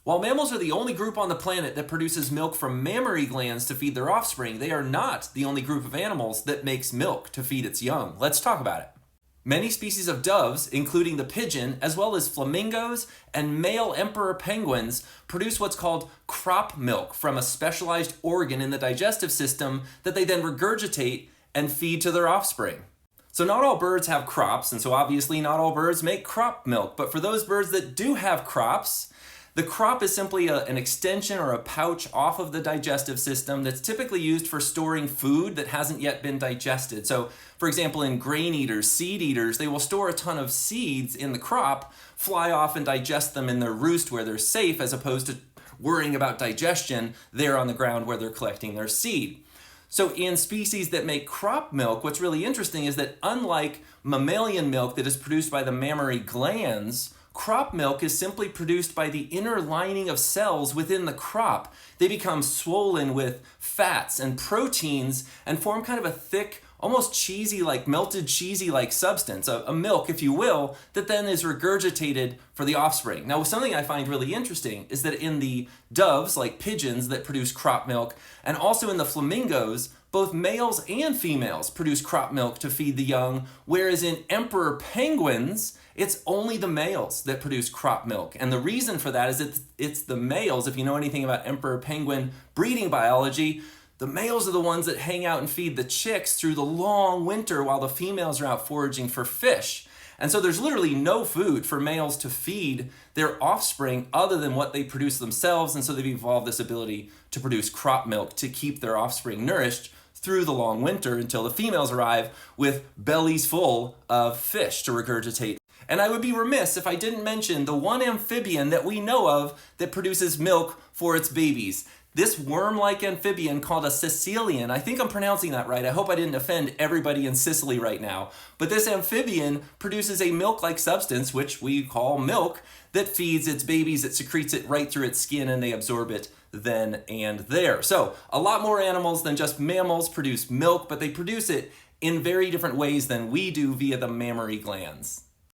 While mammals are the only group on the planet that produces milk from mammary glands to feed their offspring, they are not the only group of animals that makes milk to feed its young. Let's talk about it. Many species of doves, including the pigeon, as well as flamingos and male emperor penguins, produce what's called crop milk from a specialized organ in the digestive system that they then regurgitate and feed to their offspring. So not all birds have crops, and so obviously not all birds make crop milk, but for those birds that do have crops, the crop is simply an extension or a pouch off of the digestive system that's typically used for storing food that hasn't yet been digested. So, for example, in grain eaters, seed eaters, they will store a ton of seeds in the crop, fly off and digest them in their roost where they're safe, as opposed to worrying about digestion there on the ground where they're collecting their seed. So in species that make crop milk, what's really interesting is that unlike mammalian milk that is produced by the mammary glands, crop milk is simply produced by the inner lining of cells within the crop. They become swollen with fats and proteins and form kind of a thick, almost cheesy-like, melted cheesy-like substance, a milk, if you will, that then is regurgitated for the offspring. Now, something I find really interesting is that in the doves, like pigeons, that produce crop milk, and also in the flamingos, both males and females produce crop milk to feed the young, whereas in emperor penguins, it's only the males that produce crop milk. And the reason for that is it's the males. If you know anything about emperor penguin breeding biology, the males are the ones that hang out and feed the chicks through the long winter while the females are out foraging for fish. And so there's literally no food for males to feed their offspring other than what they produce themselves. And so they've evolved this ability to produce crop milk to keep their offspring nourished through the long winter until the females arrive with bellies full of fish to regurgitate. And I would be remiss if I didn't mention the one amphibian that we know of that produces milk for its babies. This worm-like amphibian called a caecilian, I think I'm pronouncing that right, I hope I didn't offend everybody in Sicily right now, but this amphibian produces a milk-like substance, which we call milk, that feeds its babies. It secretes it right through its skin and they absorb it then and there. So a lot more animals than just mammals produce milk, but they produce it in very different ways than we do via the mammary glands.